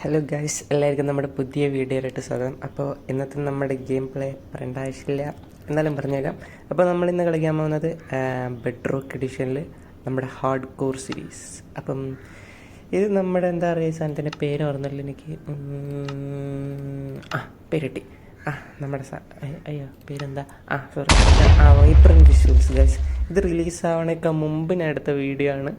Hello guys, എല്ലാവർക്കും നമ്മുടെ പുതിയ വീഡിയോയിലോട്ട് സ്വാഗതം. അപ്പോൾ ഇന്നത്തെ നമ്മുടെ ഗെയിം പ്ലേ പറയേണ്ട ആവശ്യമില്ല, എന്നാലും പറഞ്ഞുതരാം. അപ്പോൾ നമ്മളിന്ന് കളിക്കാൻ പോകുന്നത് ബെഡ് റോക്ക് എഡിഷനിൽ നമ്മുടെ ഹാർഡ് കോർ സീരീസ്. അപ്പം ഇത് നമ്മുടെ എന്താ പറയുക, സാധനത്തിൻ്റെ പേര് പറഞ്ഞല്ലോ എനിക്ക്. പേരിട്ടി നമ്മുടെ അയ്യോ പേരെന്താ, സോറി, വൈബ്രൻറ്റ് വിഷ്വൽസ് ഗൈസ്. ഇത് റിലീസാവണേക്കാൾ മുമ്പ് ഞാൻ എടുത്ത വീഡിയോ ആണ്.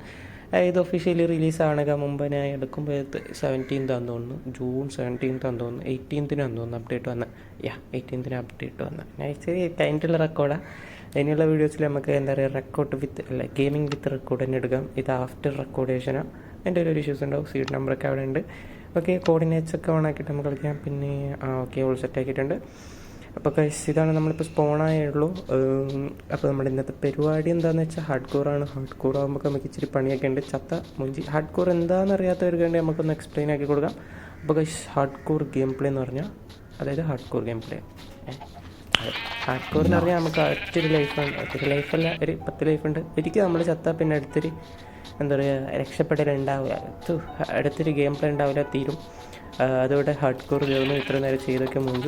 ഇത് ഒഫീഷ്യലി റിലീസ് ആവണേക്കാൾ മുമ്പ് ഞാൻ എടുക്കുമ്പോൾ 17th തോന്നുന്നു, ജൂൺ 17th തോന്നുന്നു, 18th തോന്നുന്നു അപ്ഡേറ്റ് വന്ന്. 18th അപ്ഡേറ്റ് വന്ന്. ഞാൻ ഇച്ചിരി കഴിഞ്ഞിട്ടുള്ള റെക്കോർഡാണ്. അതിനുള്ള വീഡിയോസിൽ നമുക്ക് എന്താ പറയുക, റെക്കോർഡ് വിത്ത് അല്ല ഗെയിമിംഗ് വിത്ത് റെക്കോർഡ് തന്നെ എടുക്കാം. ഇത് ആഫ്റ്റർ റെക്കോർഡേഷനാണ്. എൻ്റെ ഒരു ഇഷ്യൂസ് ഉണ്ടാവും. സീറ്റ് നമ്പറൊക്കെ അവിടെ ഉണ്ട്. ഓക്കെ, കോർഡിനേറ്റ്സ് ഒക്കെ ഓൺ ആക്കിയിട്ട് നമുക്ക് കളിക്കാം. പിന്നെ ഓക്കെ, ഓൾ സെറ്റ് ആക്കിയിട്ടുണ്ട്. അപ്പോൾ ഇതാണ് നമ്മളിപ്പോൾ സ്പോണായുള്ളൂ. അപ്പോൾ നമ്മുടെ ഇന്നത്തെ പരിപാടി എന്താണെന്ന് വെച്ചാൽ ഹാർഡ് കോറാണ്. ഹാർഡ് കോർ ആകുമ്പോൾ നമുക്ക് ഇച്ചിരി പണിയൊക്കെ ഉണ്ട്. ചത്ത മുഞ്ചി ഹാർഡ് കോർ എന്താണെന്ന് അറിയാത്തവർക്ക് വേണ്ടി നമുക്കൊന്ന് എക്സ്പ്ലെയിൻ ആക്കി കൊടുക്കാം. അപ്പോൾ ഹാർഡ് കോർ ഗെയിം പ്ലേ എന്ന് പറഞ്ഞാൽ, അതായത് hard core game play, hard core എന്ന് പറഞ്ഞാൽ നമുക്ക് ഒറ്റൊരു ലൈഫുണ്ട്. ഒറ്റൊരു ലൈഫല്ല, ഒരു 10 ലൈഫുണ്ട്. ഒരിക്കൽ നമ്മൾ ചത്താൽ പിന്നെ അടുത്തൊരു എന്താ പറയുക, രക്ഷപ്പെടലുണ്ടാവില്ല. അടുത്തൊരു ഗെയിം പ്ലേ ഉണ്ടാവില്ല, തീരും. അതോടെ ഹാർഡ് കോർ ചെയ്യുന്നു. ഇത്ര നേരം ചെയ്തൊക്കെ മുമ്പ്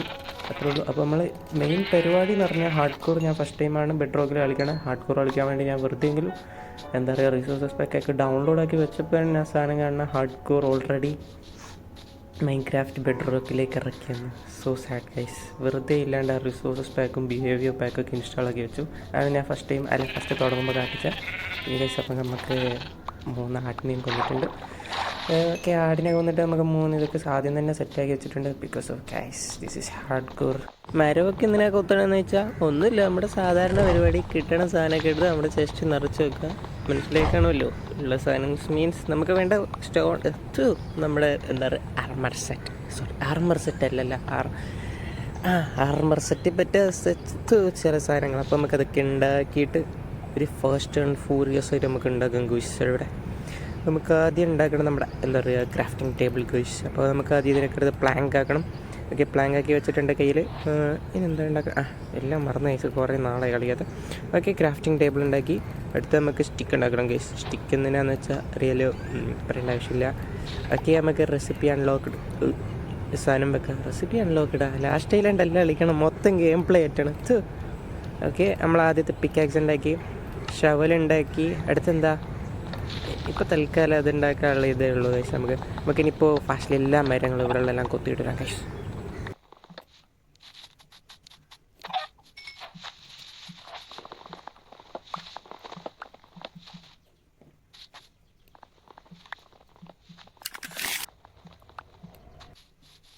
അത്രേ ഉള്ളൂ. അപ്പോൾ നമ്മൾ മെയിൻ പരിപാടി എന്ന് പറഞ്ഞാൽ ഹാർഡ് കോർ. ഞാൻ ഫസ്റ്റ് ടൈമാണ് ബെഡ് റോക്കിൽ കളിക്കണം. ഹാർഡ് കോർ കളിക്കാൻ വേണ്ടി ഞാൻ വെറുതെയെങ്കിലും എന്താ പറയുക, റിസോഴ്സസ് പാക്കൊക്കെ ഡൗൺലോഡാക്കി വെച്ചപ്പോഴാണ് ഞാൻ സാധനം കാണുന്ന ഹാർഡ് കോർ ഓൾറെഡി മൈൻക്രാഫ്റ്റ് ബെഡ് റോക്കിലേക്ക് ഇറക്കിയെന്ന്. So sad guys. വെറുതെ ഇല്ലാണ്ട് ആ റിസോഴ്സസ് പാക്കും ബിഹേവിയർ പാക്കൊക്കെ ഇൻസ്റ്റാൾ ആക്കി വെച്ചു. അത് ഞാൻ ഫസ്റ്റ് തുടങ്ങുമ്പോൾ കാട്ടിച്ച ഈ ഗൈസ്. അപ്പം നമുക്ക് 3 ആടിനെയും കൊന്നിട്ടുണ്ട്. ഓക്കെ, ആടിനെ കൊന്നിട്ട് നമുക്ക് 3 ഇതൊക്കെ ആദ്യം തന്നെ സെറ്റാക്കി വെച്ചിട്ടുണ്ട്. Because of guys, this is hardcore. മരമൊക്കെ എന്തിനാ കൊത്തണമെന്ന് വെച്ചാൽ ഒന്നുമില്ല, നമ്മുടെ സാധാരണ പരിപാടി കിട്ടണ സാധനമൊക്കെ എടുത്ത് നമ്മുടെ ചെസ്റ്റ് നിറച്ച് വെക്കുക. മനസ്സിലാക്കണമല്ലോ ഉള്ള സാധനം. മീൻസ് നമുക്ക് വേണ്ട സ്റ്റോൺ നമ്മുടെ എന്താ പറയുക, ആർമർ സെറ്റ് അല്ലല്ല ആർമർ സെറ്റ് പറ്റിയ ചില സാധനങ്ങൾ. അപ്പോൾ നമുക്കതൊക്കെ ഉണ്ടാക്കിയിട്ട് ഒരു ഫാസ്റ്റ് ആൻഡ് ഫ്യൂറിയസ് ആയിട്ട് നമുക്ക് ഉണ്ടാക്കാം ഗുയ്സ്. ഇവിടെ നമുക്ക് ആദ്യം ഉണ്ടാക്കണം നമ്മുടെ എന്താ പറയുക, ക്രാഫ്റ്റിംഗ് ടേബിൾ ഗുയ്സ്. അപ്പോൾ നമുക്ക് ആദ്യം ഇതിനൊക്കെ എടുത്ത് പ്ലാങ്ക് ആക്കണം. ഓക്കെ, പ്ലാങ്ക് ആക്കി വെച്ചിട്ടുണ്ട് കയ്യിൽ. ഇനി എന്താ ഉണ്ടാക്കുക, എല്ലാം മറന്നു കഴിച്ച് കുറേ നാളെ കളിയാതെ. ഓക്കെ, ക്രാഫ്റ്റിംഗ് ടേബിൾ ഉണ്ടാക്കി. അടുത്ത് നമുക്ക് സ്റ്റിക്ക് ഉണ്ടാക്കണം ഗൈസ്. സ്റ്റിക്ക് എന്തിനാന്ന് വെച്ചാൽ അറിയാലോ, പറയേണ്ട ആവശ്യമില്ല. ഓക്കെ, നമുക്ക് റെസിപ്പി അൺലോക്ക്ഡ് സാധനം വെക്കാം. റെസിപ്പി അൺലോക്ക്ഡാ, ലാസ്റ്റ് ടൈലാണ്ടല്ല കളിക്കണം, മൊത്തം ഗെയിം പ്ലേ ആയിട്ടാണ്. ഓക്കെ, നമ്മൾ ആദ്യത്തെ പിക്കാക്സ് ഉണ്ടാക്കി, ഷവലുണ്ടാക്കി. അടുത്തെന്താ, ഇപ്പോൾ തൽക്കാലം അത് ഉണ്ടാക്കാനുള്ള ഇതേ ഉള്ളൂ ഗൈസ്. നമുക്കിനിപ്പോൾ ഫാസ്റ്റിൽ എല്ലാ മരങ്ങളും ഇവിടെ എല്ലാം കൊത്തിയിടാം ഗൈസ്.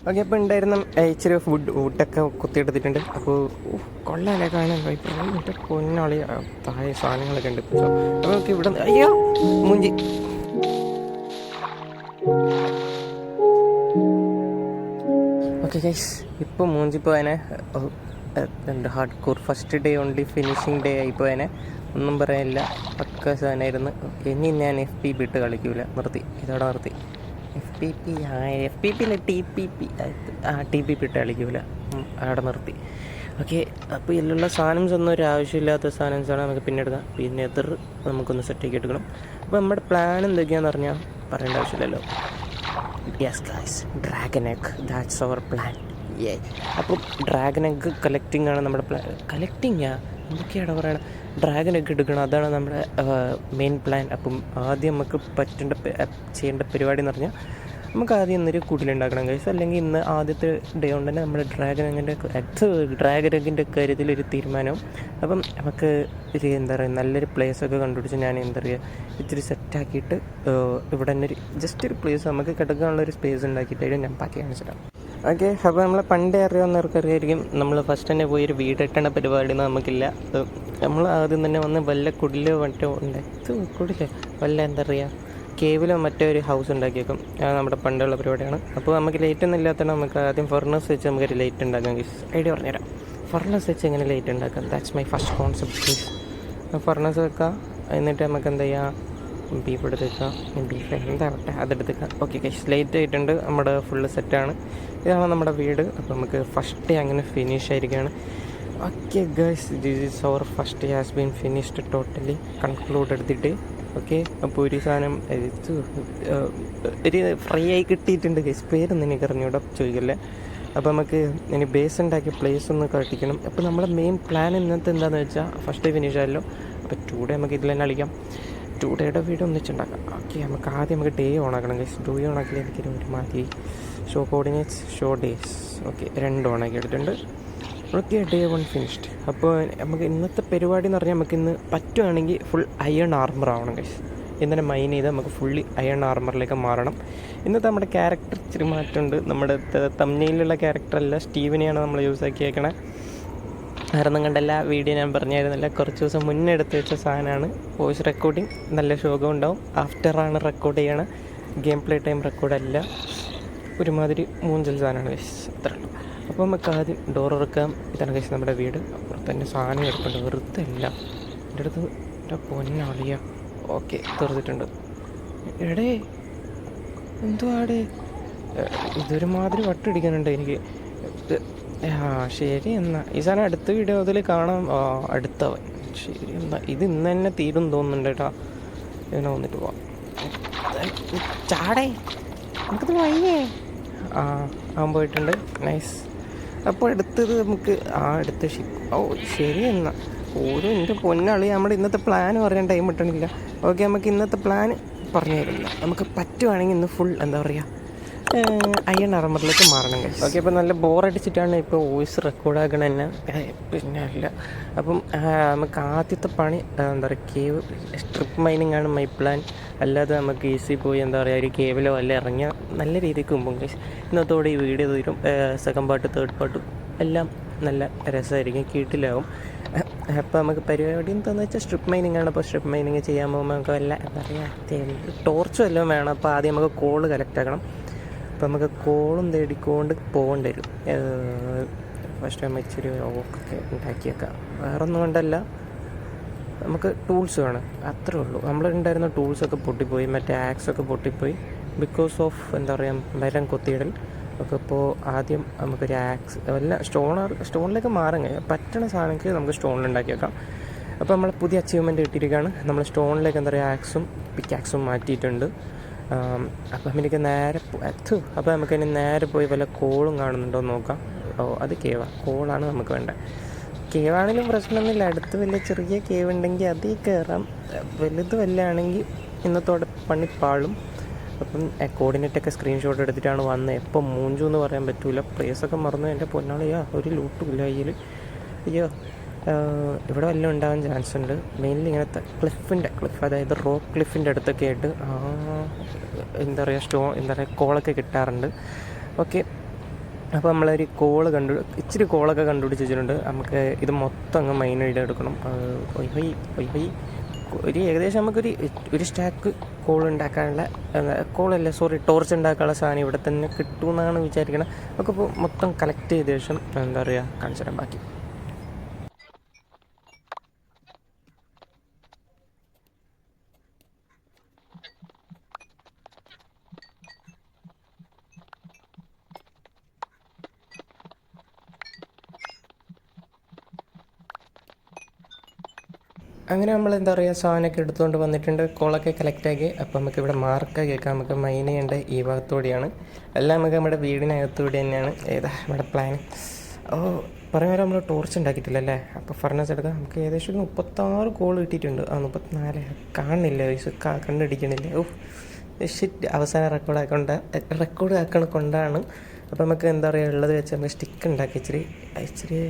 ഓക്കെ, അപ്പോൾ ഉണ്ടായിരുന്ന ഇച്ചിരി വുഡൊക്കെ കുത്തിയെടുത്തിട്ടുണ്ട്. അപ്പോൾ കൊള്ളാല്ലേ കാണാൻ. മറ്റേ പൊന്നാളി താഴെ സാധനങ്ങളൊക്കെ ഉണ്ട്. അപ്പോൾ നമുക്ക് ഇവിടെ അയ്യോ മുഞ്ചി. ഓക്കെ ഗൈസ്, ഇപ്പോൾ മൂഞ്ചിപ്പോയനെ എന്താ hardcore first day only finishing day ആയിപ്പോയനെ. ഒന്നും പറയാനില്ല, പക്ക സാധനമായിരുന്നു. ഓക്കെ, ഇനി ഞാൻ FPP ഇട്ട് കളിക്കൂല, നിർത്തി, ഇതോടെ നിർത്തി. FPP അല്ല TPP ഇട്ട് കളിക്കൂല, അവിടെ നിർത്തി. ഓക്കെ, അപ്പോൾ ഇതിലുള്ള സാധനംസ് ഒന്നും ഒരു ആവശ്യമില്ലാത്ത സാധനംസാണ്, നമുക്ക് പിന്നെ എടുക്കാം. പിന്നെ എതിർ നമുക്കൊന്ന് സെറ്റാക്കി എടുക്കണം. അപ്പോൾ നമ്മുടെ പ്ലാൻ എന്തൊക്കെയാണെന്ന് പറഞ്ഞാൽ പറയേണ്ട ആവശ്യമില്ലല്ലോ. Yes guys, dragon egg, that's our plan. അപ്പം ഡ്രാഗൺ എഗ് കളക്റ്റിംഗ് ആണ് നമ്മുടെ പ്ലാൻ. കളക്റ്റിങ്ങാ എന്തൊക്കെയാണ് പറയണം, ഡ്രാഗൺ എഗ് എടുക്കണം, അതാണ് നമ്മുടെ മെയിൻ പ്ലാൻ. അപ്പം ആദ്യം നമുക്ക് ചെയ്യേണ്ട പരിപാടി എന്ന് പറഞ്ഞാൽ, നമുക്ക് ആദ്യം ഇന്നൊരു കുടിലുണ്ടാക്കണം ഗൈസ്. അല്ലെങ്കിൽ ഇന്ന് ആദ്യത്തെ ഡേ കൊണ്ട് തന്നെ നമ്മുടെ ഡ്രാഗൺ എഗിൻ്റെ കാര്യത്തിലൊരു തീരുമാനവും. അപ്പം നമുക്ക് ഒരു എന്താ പറയുക, നല്ലൊരു പ്ലേസൊക്കെ കണ്ടുപിടിച്ച് ഞാൻ എന്താ പറയുക ഇച്ചിരി സെറ്റാക്കിയിട്ട് ഇവിടെ തന്നെ ജസ്റ്റ് ഒരു പ്ലേസ് നമുക്ക് കിടക്കാനുള്ളൊരു സ്പേസ് ഉണ്ടാക്കിയിട്ട് ഞാൻ ബാക്കി കാണിച്ചിടാം. ഓക്കെ, അപ്പോൾ നമ്മളെ പണ്ടേ അറിയാവുന്നവർക്ക് അറിയായിരിക്കും, നമ്മൾ ഫസ്റ്റ് തന്നെ പോയി ഒരു വീടെട്ടണ പരിപാടിയൊന്നും നമുക്കില്ല. നമ്മൾ ആദ്യം തന്നെ വന്ന് വല്ല കുടിലോ മറ്റോ ഉണ്ട്, കുടിലോ വല്ല എന്താ പറയുക കേവിലോ മറ്റോ ഒരു ഹൗസ് ഉണ്ടാക്കിയേക്കും. നമ്മുടെ പണ്ടുള്ള പരിപാടിയാണ്. അപ്പോൾ നമുക്ക് ലൈറ്റ് ഒന്നും ഇല്ലാത്തതാണ്. നമുക്ക് ആദ്യം ഫർണസ് വെച്ച് നമുക്കൊരു ലൈറ്റ് ഉണ്ടാക്കാം. ഐഡിയ പറഞ്ഞുതരാം. ഫർണസ് വെച്ച് എങ്ങനെ ലൈറ്റ് ഉണ്ടാക്കാം, that's my first concept. Furnace വെക്കാം, എന്നിട്ട് നമുക്ക് എന്താ ചെയ്യുക, ബീഫ് എടുത്ത് വെക്കാം. ബീഫ് എന്താവട്ടെ അതെടുത്ത് വെക്കാം. ഓക്കെ ഗൈസ്, ലൈറ്റ് ആയിട്ടുണ്ട്, നമ്മുടെ ഫുള്ള് സെറ്റാണ്. ഇതാണ് നമ്മുടെ വീട്. അപ്പോൾ നമുക്ക് ഫസ്റ്റ് ഡേ അങ്ങനെ ഫിനിഷ് ആയിരിക്കുകയാണ്. Okay guys, this is our first day has been finished totally conclude എടുത്തിട്ട്. ഓക്കെ. അപ്പോൾ ഒരു സാധനം ഒരു ഫ്രൈ ആയി കിട്ടിയിട്ടുണ്ട് ഗൈസ്. പേരൊന്നും എനിക്ക് അറിഞ്ഞൂടെ, ചോദിക്കല്ലേ. അപ്പോൾ നമുക്ക് ഇനി ബേസ് ഉണ്ടാക്കിയ പ്ലേസ് ഒന്ന് കാട്ടിക്കണം. അപ്പോൾ നമ്മുടെ മെയിൻ പ്ലാൻ ഇന്നത്തെ എന്താണെന്ന് വെച്ചാൽ ഫസ്റ്റ് ഡേ ഫിനിഷ് ആയല്ലോ. അപ്പോൾ 2 ഡേ നമുക്ക് ഇതിൽ തന്നെ കളിക്കാം. 2 ഡേയുടെ വീഡിയോ ഒന്നിച്ചുണ്ടാക്കാം. ഓക്കെ, നമുക്ക് ആദ്യം നമുക്ക് ഡേ ഓണാക്കണം ഗൈസ്. ഡേ ഓണാക്കിയാൽ എനിക്കൊരു ഒരുമാതിരി show coordinates, show days. Okay, 2 ഓണാക്കി എടുത്തിട്ടുണ്ട്. Okay, day 1 finished. അപ്പോൾ നമുക്ക് ഇന്നത്തെ പരിപാടി എന്ന് പറഞ്ഞാൽ നമുക്ക് ഇന്ന് പറ്റുകയാണെങ്കിൽ ഫുൾ അയൺ ആർമർ ആവണം ഗൈസ്. ഇന്നലെ മൈൻ ചെയ്ത് നമുക്ക് ഫുള്ളി അയൺ ആർമറിലേക്ക് മാറണം. ഇന്നത്തെ നമ്മുടെ ക്യാരക്ടർ ഇച്ചിരി മാറ്റമുണ്ട്. നമ്മുടെ തംബ്നെയിലുള്ള ക്യാരക്ടറല്ല, സ്റ്റീവിനെയാണ് നമ്മൾ യൂസ് ആക്കിയേക്കണേ. വേറൊന്നും കണ്ടല്ല, വീഡിയോ ഞാൻ പറഞ്ഞായിരുന്നില്ല, കുറച്ച് ദിവസം മുന്നേ എടുത്ത് വെച്ച സാധനമാണ്. വോയിസ് റെക്കോർഡിങ് നല്ല ശോകം ഉണ്ടാവും. ആഫ്റ്ററാണ് റെക്കോർഡ് ചെയ്യണ, ഗെയിം പ്ലേ ടൈം റെക്കോർഡല്ല. ഒരുമാതിരി മൂഞ്ചൽ സാധനമാണ് ഗൈസ്, അത്രേ ഉള്ളൂ. അപ്പോൾ നമുക്ക് ആദ്യം ഡോർ ഇറക്കാം. ഇതാണ് ഗൈസ് നമ്മുടെ വീട്. അപ്പുറത്ത് തന്നെ സാധനം എടുപ്പുണ്ട്, വെറുതെ അല്ല എൻ്റെ അടുത്ത് എൻ്റെ പൊന്നാളിയ. ഓക്കെ, തുറന്നിട്ടുണ്ട്. എടേ എന്തുവാടേ, ഇതൊരുമാതിരി വട്ടടിക്കാനുണ്ട് എനിക്ക്. ശരി എന്നാൽ ഈ സാധനം അടുത്ത വീഡിയോ അതിൽ കാണാം. അടുത്തവൻ ശരി എന്നാൽ ഇത് ഇന്ന് തന്നെ തീരും തോന്നുന്നുണ്ട് കേട്ടോ. ഇതിനെ വന്നിട്ട് പോവാം. ചാടേ, നമുക്കത് വയ്യേ. അവൻ പോയിട്ടുണ്ട്. നൈസ്. അപ്പോൾ അടുത്തത് നമുക്ക് അടുത്ത ശരി എന്നാൽ ഓരോ എൻ്റെ പൊന്നാളി. നമ്മുടെ ഇന്നത്തെ പ്ലാൻ പറയാൻ ടൈം കിട്ടണില്ല. ഓക്കെ, നമുക്ക് ഇന്നത്തെ പ്ലാൻ പറഞ്ഞു തരുന്നില്ല. നമുക്ക് പറ്റുവാണെങ്കിൽ ഇന്ന് ഫുൾ എന്താ പറയുക അയൺ ആർമറിലേക്ക് മാറണം ഗൈസ്. ഓക്കെ, അപ്പോൾ നല്ല ബോറടിച്ചിട്ടാണ് ഇപ്പോൾ വോയിസ് റെക്കോർഡ് ആക്കണ തന്നെ, പിന്നെ അല്ല. അപ്പം നമുക്ക് ആദ്യത്തെ പണി എന്താ പറയുക കേവ് സ്ട്രിപ്പ് മൈനിങ് ആണ് മൈ പ്ലാൻ. അല്ലാതെ നമുക്ക് ഈസി പോയി എന്താ പറയുക ഒരു കേവിലോ അല്ല ഇറങ്ങിയാൽ നല്ല രീതിക്ക് മുമ്പും ഗൈസ്. ഇന്നത്തോടെ ഈ വീഡിയോ തീരും. സെക്കൻഡ് പാർട്ട്, തേർഡ് പാർട്ടും എല്ലാം നല്ല രസമായിരിക്കും, കീട്ടിലാവും. അപ്പോൾ നമുക്ക് പരിപാടി എന്താണെന്ന് വെച്ചാൽ സ്ട്രിപ്പ് മൈനിങ് ആണ്. അപ്പോൾ സ്ട്രിപ്പ് മൈനിങ് ചെയ്യാൻ പോകുമ്പോൾ നമുക്ക് വല്ല എന്താ പറയുക ടോർച്ചും എല്ലാം വേണം. അപ്പോൾ ആദ്യം നമുക്ക് കോള് കളക്ട് ആക്കണം. അപ്പോൾ നമുക്ക് കോളും തേടിക്കൊണ്ട് പോകേണ്ടി വരും. ഫസ്റ്റ് നമ്മൾ ഇച്ചിരി ഓക്കൊക്കെ ഉണ്ടാക്കിയേക്കാം. വേറൊന്നും കൊണ്ടല്ല, നമുക്ക് ടൂൾസ് വേണം, അത്രേ ഉള്ളൂ. നമ്മളുണ്ടായിരുന്ന ടൂൾസൊക്കെ പൊട്ടിപ്പോയി, മറ്റേ ആക്സൊക്കെ പൊട്ടിപ്പോയി ബിക്കോസ് ഓഫ് എന്താ പറയുക മരം കൊത്തിയിടൽ ഒക്കെ. ഇപ്പോൾ ആദ്യം നമുക്കൊരു ആക്സ് എല്ലാം സ്റ്റോണിലേക്ക് മാറാൻ പറ്റണ സാധനങ്ങൾ നമുക്ക് സ്റ്റോണിലുണ്ടാക്കി വെക്കാം. അപ്പോൾ നമ്മൾ പുതിയ അച്ചീവ്മെൻറ്റ് കിട്ടിയിരിക്കുകയാണ്. നമ്മൾ സ്റ്റോണിലേക്ക് എന്താ പറയുക ആക്സും പിക്കാക്സും മാറ്റിയിട്ടുണ്ട്. അപ്പം എനിക്ക് നേരെ അപ്പോൾ നമുക്കിനി നേരെ പോയി വല്ല കോളും കാണുന്നുണ്ടോ എന്ന് നോക്കാം. അത് കോളാണ് നമുക്ക് വേണ്ടത്. കേവാണെങ്കിലും പ്രശ്നമൊന്നുമില്ല. അടുത്ത് വലിയ ചെറിയ കേവ് ഉണ്ടെങ്കിൽ അതിൽ കയറാം. വലുത് വല്ലതാണെങ്കിൽ ഇന്നത്തോടെ പണിപ്പാളും. അപ്പം കോർഡിനേറ്റൊക്കെ സ്ക്രീൻഷോട്ട് എടുത്തിട്ടാണ് വന്നത്. എപ്പം മൂഞ്ചു എന്ന് പറയാൻ പറ്റില്ല. പ്ലേസൊക്കെ മറന്നു. എൻ്റെ പൊന്നാളിയാ ഒരു ലൂട്ടുമില്ല കയ്യിൽ. അയ്യോ, ഇവിടെ വല്ലതും ഉണ്ടാകാൻ ചാൻസ് ഉണ്ട്. മെയിൻലി ഇങ്ങനത്തെ ക്ലിഫ് അതായത് റോക്ക് ക്ലിഫിൻ്റെ അടുത്തൊക്കെ ആയിട്ട് എന്താ പറയുക കോളൊക്കെ കിട്ടാറുണ്ട്. ഓക്കെ, അപ്പോൾ നമ്മളൊരു ഇച്ചിരി കോളൊക്കെ കണ്ടുപിടിച്ച് വെച്ചിട്ടുണ്ട്. നമുക്ക് ഇത് മൊത്തം അങ്ങ് മൈൻ ഐഡിയ എടുക്കണം. ഒരു ഏകദേശം നമുക്കൊരു സ്റ്റാക്ക് കോൾ ഉണ്ടാക്കാനുള്ള ടോർച്ച് ഉണ്ടാക്കാനുള്ള സാധനം ഇവിടെ തന്നെ കിട്ടുമെന്നാണ് വിചാരിക്കണം. നമുക്ക് ഇപ്പോൾ മൊത്തം കളക്ട് ചെയ്ത ശേഷം എന്താ പറയുക കാണിച്ചു തരാം ബാക്കി. അങ്ങനെ നമ്മൾ എന്താ പറയുക സാധനമൊക്കെ എടുത്തുകൊണ്ട് വന്നിട്ടുണ്ട്. കോളൊക്കെ കളക്റ്റാക്കി. അപ്പോൾ നമുക്ക് ഇവിടെ മാർക്കൊക്കെ കേൾക്കാം. നമുക്ക് മൈൻ ചെയ്യേണ്ട ഈ ഭാഗത്തൂടെയാണ്. എല്ലാം നമുക്ക് നമ്മുടെ വീടിനകത്തൂടെ തന്നെയാണ്. നമ്മുടെ പ്ലാൻ. പറയുമ്പോൾ നമ്മൾ ടോർച്ച് ഉണ്ടാക്കിയിട്ടില്ല അല്ലേ. അപ്പോൾ ഫർണസ് എടുക്കാം. നമുക്ക് ഏകദേശം ഒരു 36 കോൾ കിട്ടിയിട്ടുണ്ട്. 34 കാണുന്നില്ല, വയസ്സ് കണ്ടടിക്കണില്ല. ഷിറ്റ്, അവസാനം റെക്കോർഡ് ആക്കണ കൊണ്ടാണ്. അപ്പോൾ നമുക്ക് എന്താ പറയുക ഉള്ളത് വെച്ച് നമുക്ക് സ്റ്റിക്ക് ഉണ്ടാക്കി ഇച്ചിരി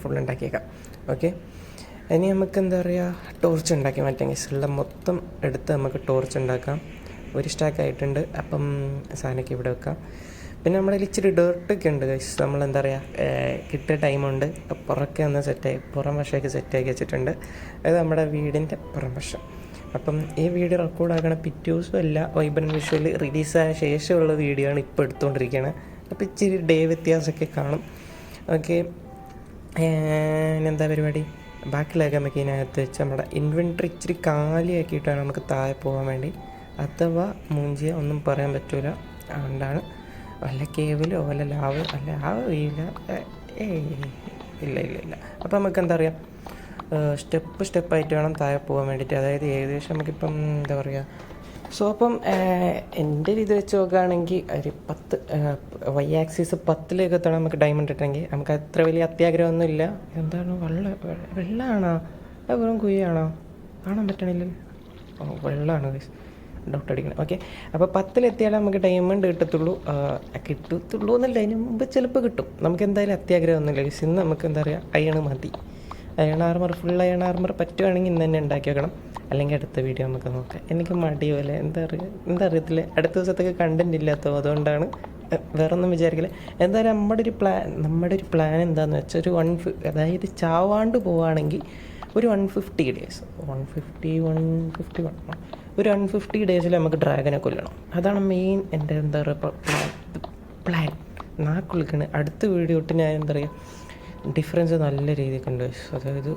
ഫുൾ ഉണ്ടാക്കിയേക്കാം. ഓക്കെ, ഇനി നമുക്ക് എന്താ പറയുക ടോർച്ച് ഉണ്ടാക്കി മാറ്റാം. ഗൈസ് മൊത്തം എടുത്ത് നമുക്ക് ടോർച്ച് ഉണ്ടാക്കാം. ഒരു സ്റ്റാക്ക് ആയിട്ടുണ്ട്. അപ്പം സാധനമൊക്കെ ഇവിടെ വെക്കാം. പിന്നെ നമ്മുടെ ഇച്ചിരി ഡേർട്ടൊക്കെ ഉണ്ട് ഗൈസ്. നമ്മളെന്താ പറയുക കിട്ടിയ ടൈമുണ്ട്. പുറമൊക്കെ ഒന്ന് പുറം വശമൊക്കെ സെറ്റാക്കി വെച്ചിട്ടുണ്ട്. അത് നമ്മുടെ വീടിൻ്റെ പുറം വശം. അപ്പം ഈ വീഡിയോ റെക്കോർഡാക്കണ പിറ്റേ ദിവസവും അല്ല, വൈബ്രൻ്റ് വിഷ്വൽ റിലീസായ ശേഷമുള്ള വീഡിയോ ആണ് ഇപ്പോൾ എടുത്തുകൊണ്ടിരിക്കുന്നത്. അപ്പോൾ ഇച്ചിരി ഡേ വ്യത്യാസമൊക്കെ കാണും. ഓക്കെ, എന്താ പരിപാടി ബാക്കിലൊക്കെ നമുക്ക് ഇതിനകത്ത് വെച്ച് നമ്മുടെ ഇൻവെൻട്രി ഇച്ചിരി കാലിയാക്കിയിട്ടാണ് നമുക്ക് താഴെ പോകാൻ വേണ്ടി. അഥവാ മൂഞ്ചിയ ഒന്നും പറയാൻ പറ്റില്ല. അതുകൊണ്ടാണ് വല്ല കേവിലോ വല്ല ലാവ് വീല ഇല്ല. അപ്പോൾ നമുക്ക് എന്താ പറയുക സ്റ്റെപ്പായിട്ട് വേണം താഴെ പോകാൻ വേണ്ടിയിട്ട്. അതായത് ഏകദേശം നമുക്കിപ്പം എന്താ പറയുക, സോ അപ്പം എൻ്റെ ഒരു ഇത് വെച്ച് നോക്കുകയാണെങ്കിൽ ഒരു 10 വൈ ആക്സിസ് 10 എത്തണം നമുക്ക് ഡയമണ്ട് ഇട്ടെങ്കിൽ. നമുക്ക് അത്ര വലിയ അത്യാഗ്രഹമൊന്നുമില്ല. എന്താണ് വെള്ളമാണോ വെറും കുയ്യാണോ കാണാൻ പറ്റണില്ല? വെള്ളമാണ് ഗൈസ്, ഡൗട്ട് അടിക്കണം. ഓക്കെ, അപ്പോൾ 10 നമുക്ക് ഡയമണ്ട് കിട്ടത്തുള്ളൂ എന്നല്ല, അതിന് മുമ്പ് ചിലപ്പോൾ കിട്ടും. നമുക്ക് എന്തായാലും അത്യാഗ്രഹമൊന്നുമില്ല ഗൈസ്. ഇന്ന് നമുക്ക് എന്താ പറയുക, അയൺ മതി. Iron armour, full iron armour പറ്റുവാണെങ്കിൽ ഇന്ന് തന്നെ ഉണ്ടാക്കി വെക്കണം. അല്ലെങ്കിൽ അടുത്ത വീഡിയോ നമുക്ക് നോക്കാം. എനിക്ക് മടി പോലെ എന്താ അറിയത്തില്ല, അടുത്ത ദിവസത്തേക്ക് കണ്ടൻറ് ഇല്ലാത്തോ, അതുകൊണ്ടാണ്. വേറെ ഒന്നും വിചാരിക്കില്ല. എന്തായാലും നമ്മുടെ ഒരു പ്ലാൻ എന്താണെന്ന് വെച്ചാൽ ഒരു അതായത് ചാവാണ്ട് പോവുകയാണെങ്കിൽ ഒരു 150 ഡേയ്സ് 151 ഒരു 150 ഡേയ്സിൽ നമുക്ക് ഡ്രാഗനെ കൊല്ലണം. അതാണ് മെയിൻ എൻ്റെ എന്താ പറയുക പ്ലാൻ. നാക്കുളിക്കാണ്. അടുത്ത വീഡിയോ ഇട്ട് ഞാൻ എന്താ പറയുക ഡിഫറൻസ് നല്ല രീതിക്കുണ്ട്. അതായത്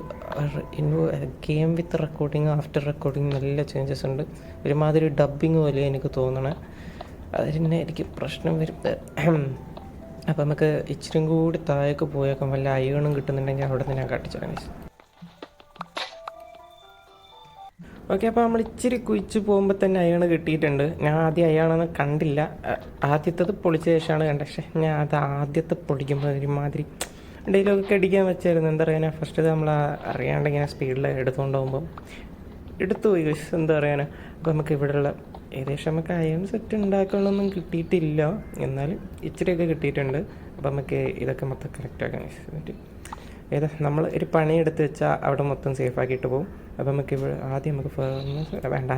ഗെയിം വിത്ത് റെക്കോർഡിങ് ആഫ്റ്റർ റെക്കോർഡിങ് നല്ല ചേഞ്ചസ് ഉണ്ട്. ഒരുമാതിരി ഡബ്ബിങ് പോലെ എനിക്ക് തോന്നണേ. അതിന് എനിക്ക് പ്രശ്നം വരും. അപ്പോൾ നമുക്ക് ഇച്ചിരി കൂടി താഴേക്ക് പോയേക്കാം. വല്ല അയണും കിട്ടുന്നുണ്ടെങ്കിൽ അവിടെ നിന്ന് ഞാൻ കാട്ടിച്ചു. ഓക്കെ, അപ്പോൾ നമ്മൾ ഇച്ചിരി കുഴിച്ച് പോകുമ്പോൾ തന്നെ അയണ് കിട്ടിയിട്ടുണ്ട്. ഞാൻ ആദ്യം അയാളെന്ന് കണ്ടില്ല. ആദ്യത്തത് പൊളിച്ച ശേഷമാണ് കണ്ടത്. പക്ഷേ ഞാൻ അത് ആദ്യത്തെ പൊളിക്കുമ്പോൾ ഒരുമാതിരി ഡെയിലൊക്കെ അടിക്കാൻ വെച്ചായിരുന്നു. എന്താ പറയുക, ഫസ്റ്റ് നമ്മൾ അറിയാണ്ട് ഇങ്ങനെ സ്പീഡിൽ എടുത്തുകൊണ്ട് പോകുമ്പം എടുത്തു പോയി. എന്താ പറയാൻ, അപ്പോൾ നമുക്ക് ഇവിടെയുള്ള ഏകദേശം നമുക്ക് അയൺ സെറ്റ് ഉണ്ടാക്കാനൊന്നും കിട്ടിയിട്ടില്ല, എന്നാലും ഇച്ചിരിയൊക്കെ കിട്ടിയിട്ടുണ്ട്. അപ്പോൾ നമുക്ക് ഇതൊക്കെ മൊത്തം കറക്റ്റാക്കാൻ എന്നിട്ട് നമ്മൾ ഒരു പണിയെടുത്ത് വെച്ചാൽ അവിടെ മൊത്തം സേഫ് ആക്കിയിട്ട് പോകും. അപ്പോൾ നമുക്ക് ആദ്യം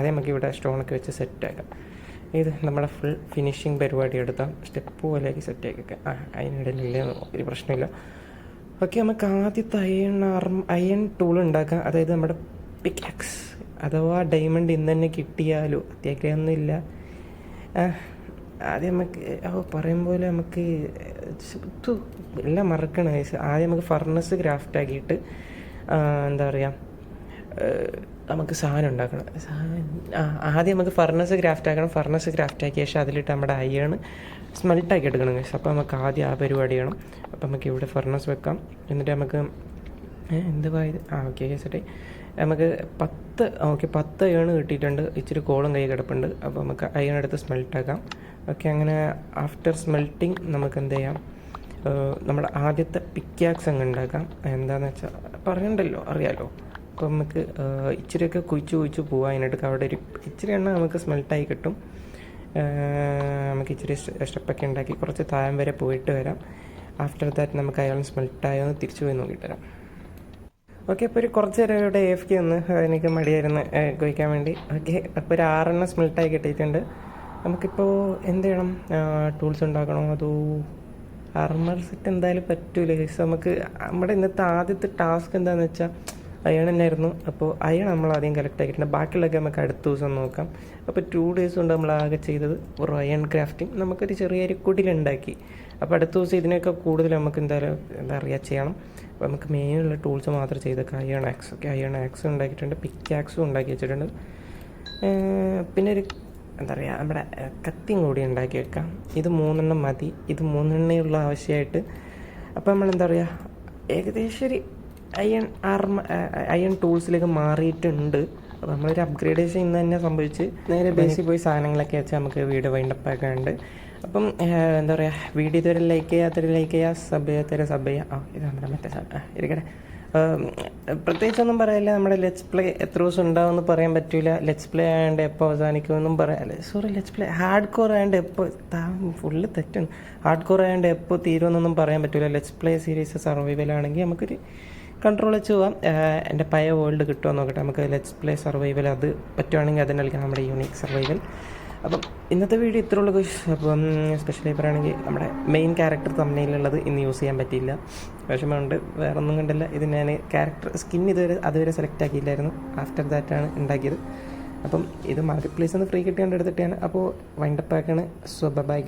നമുക്ക് ഇവിടെ സ്റ്റോണൊക്കെ വെച്ച് സെറ്റാക്കാം. നമ്മുടെ ഫുൾ ഫിനിഷിങ് പരിപാടി എടുത്താൽ സ്റ്റെപ്പ് പോലെയൊക്കെ സെറ്റാക്കി അതിനിടയിലില്ല, ഒരു പ്രശ്നമില്ല. ഓക്കെ, നമുക്ക് ആദ്യത്തെ അയൺ ടൂൾ ഉണ്ടാക്കാം. അതായത് നമ്മുടെ പിക്കാക്സ് അഥവാ ഡയമണ്ട് ഇന്ന് തന്നെ കിട്ടിയാലോ, അത്യാഗ്രഹമൊന്നുമില്ല. ആദ്യം നമുക്ക് പറയും പോലെ നമുക്ക് എല്ലാം മറക്കണം. ആദ്യം നമുക്ക് ഫർണസ് ക്രാഫ്റ്റ് ആക്കിയിട്ട് എന്താ പറയുക, നമുക്ക് സാധനം ഉണ്ടാക്കണം. ആദ്യം നമുക്ക് ഫർണസ് ക്രാഫ്റ്റ് ആക്കണം. ഫർണസ് ക്രാഫ്റ്റ് ആക്കിയ ശേഷം അതിലിട്ട് നമ്മുടെ അയൺ സ്മെൽട്ടാക്കി എടുക്കണം. അപ്പോൾ നമുക്ക് ആദ്യം ആ പരിപാടി ചെയ്യണം. അപ്പോൾ നമുക്ക് ഇവിടെ ഫർണസ് വെക്കാം. എന്നിട്ട് നമുക്ക് ഓക്കെ സെറ്റ്. നമുക്ക് 10 അയൺ കിട്ടിയിട്ടുണ്ട്. ഇച്ചിരി കോളും കൈ കിടപ്പുണ്ട്. അപ്പോൾ നമുക്ക് അയൺ എടുത്ത് സ്മെൽട്ടാക്കാം. ഓക്കെ, അങ്ങനെ ആഫ്റ്റർ സ്മെൽറ്റിങ് നമുക്ക് എന്ത് ചെയ്യാം, നമ്മുടെ ആദ്യത്തെ പിക്കാക്സ് അങ്ങ് ഉണ്ടാക്കാം. എന്താണെന്ന് വെച്ചാൽ പറഞ്ഞിട്ടുണ്ടല്ലോ, അറിയാമല്ലോ. അപ്പോൾ നമുക്ക് ഇച്ചിരിയൊക്കെ കുഴിച്ച് പോവാം. അതിനടുക്ക് അവിടെ ഒരു ഇച്ചിരി എണ്ണ നമുക്ക് സ്മെൽട്ടായി കിട്ടും. നമുക്ക് ഇച്ചിരി സ്റ്റെപ്പൊക്കെ ഉണ്ടാക്കി കുറച്ച് താഴം വരെ പോയിട്ട് വരാം. ആഫ്റ്റർ ദാറ്റ് നമുക്ക് അയാൾ സ്മെൽട്ടായൊന്ന് തിരിച്ചു പോയി നോക്കിയിട്ട് വരാം. ഓക്കെ, അപ്പോൾ ഒരു കുറച്ച് നേരം ഇവിടെ AFK ഒന്ന് എനിക്ക് മടിയായിരുന്നു കുഴിക്കാൻ വേണ്ടി. ഓക്കെ, അപ്പോൾ ഒരു 6 സ്മെൽട്ടായി കിട്ടിയിട്ടുണ്ട്. നമുക്കിപ്പോൾ എന്ത് ചെയ്യണം, ടൂൾസ് ഉണ്ടാക്കണോ അതോ ആർമർ സെറ്റ്? എന്തായാലും പറ്റൂല. നമുക്ക് നമ്മുടെ ഇന്നത്തെ ആദ്യത്തെ ടാസ്ക് എന്താണെന്ന് വെച്ചാൽ അയൺ തന്നെയായിരുന്നു. അപ്പോൾ അയൺ നമ്മൾ ആദ്യം കളക്ട് ആക്കിയിട്ടുണ്ട്. ബാക്കിയുള്ളതൊക്കെ നമുക്ക് അടുത്ത ദിവസം നോക്കാം. അപ്പോൾ 2 ഡേയ്സ് കൊണ്ട് നമ്മൾ ആകെ ചെയ്തത് ഒരു അയൺ ക്രാഫ്റ്റിംഗ്. നമുക്കൊരു ചെറിയൊരു കുടിലുണ്ടാക്കി. അപ്പോൾ അടുത്ത ദിവസം ഇതിനൊക്കെ കൂടുതൽ നമുക്ക് എന്താ പറയുക ചെയ്യണം. അപ്പോൾ നമുക്ക് മെയിനുള്ള ടൂൾസ് മാത്രം ചെയ്തേക്കാം. Iron axe. Okay, iron axe ഉണ്ടാക്കിയിട്ടുണ്ട്. പിക്കാക്സും ഉണ്ടാക്കി വെച്ചിട്ടുണ്ട്. പിന്നെ ഒരു എന്താ പറയുക, നമ്മുടെ കത്തിയും കൂടി ഉണ്ടാക്കി വെക്കാം. ഇത് 3 മതി. ഇത് 3 ആവശ്യമായിട്ട്. അപ്പോൾ നമ്മൾ എന്താ പറയുക, ഏകദേശം ഒരു അയൺ ടൂൾസിലേക്ക് മാറിയിട്ടുണ്ട്. അപ്പോൾ നമ്മളൊരു അപ്ഗ്രേഡേഷൻ ഇന്ന് തന്നെ സംഭവിച്ച് നേരെ ബേസിൽ പോയി സാധനങ്ങളൊക്കെ വെച്ച് നമുക്ക് വീഡിയോ വൈൻഡപ്പാക്കാനുണ്ട്. അപ്പം എന്താ പറയുക, വീഡിയോ ഇതുവരെ ലൈക്ക് ചെയ്യുക, സബ് ചെയ്യുക. ഇത് നമ്മുടെ മറ്റേ ഇരിക്കട്ടെ. പ്രത്യേകിച്ചൊന്നും പറയില്ല. നമ്മുടെ ലെറ്റ്സ് പ്ലേ എത്ര ദിവസം ഉണ്ടാവുമെന്ന് പറയാൻ പറ്റില്ല. ലെറ്റ്സ് പ്ലേ ആയതുകൊണ്ട് എപ്പോൾ അവസാനിക്കുമെന്നും പറയാം. ലെറ്റ്സ് പ്ലേ ഹാർഡ് കോർ ആയതുകൊണ്ട് എപ്പോൾ ഫുള്ള് തെറ്റാണ്. ഹാർഡ് കോർ ആയതുകൊണ്ട് എപ്പോൾ തീരുമെന്നൊന്നും പറയാൻ പറ്റില്ല. ലെറ്റ്സ് പ്ലേ സീരീസ് സർവൈവലാണെങ്കിൽ നമുക്കൊരു കൺട്രോൾ വെച്ച് പോവാം. എൻ്റെ പഴയ വേൾഡ് കിട്ടുമോ നോക്കട്ടെ. നമുക്ക് ലെറ്റ്സ് പ്ലേ സർവൈവൽ അത് പറ്റുവാണെങ്കിൽ അത് നൽകാം, നമ്മുടെ യൂണിക് സർവൈവൽ. അപ്പം ഇന്നത്തെ വീഡിയോ ഇത്ര ഉള്ളൂ ഗൈസ്. അപ്പം സ്പെഷ്യലി പറയുകയാണെങ്കിൽ നമ്മുടെ മെയിൻ ക്യാരക്ടർ തമ്മിലുള്ളത് ഇന്ന് യൂസ് ചെയ്യാൻ പറ്റിയില്ല. വിഷമമുണ്ട്, വേറെ ഒന്നും കണ്ടില്ല. ഇത് ഞാൻ ക്യാരക്ടർ സ്കിൻ അതുവരെ സെലക്ട് ആക്കിയില്ലായിരുന്നു. ആഫ്റ്റർ ദാറ്റാണ് ഉണ്ടാക്കിയത്. അപ്പം ഇത് മാർക്കറ്റ് പ്ലേസിൽ നിന്ന് ഫ്രീ കിട്ടിയാണ്ട് എടുത്തിട്ടാണ്. അപ്പോൾ വൈൻഡപ്പ് ആക്കാണ്. So by.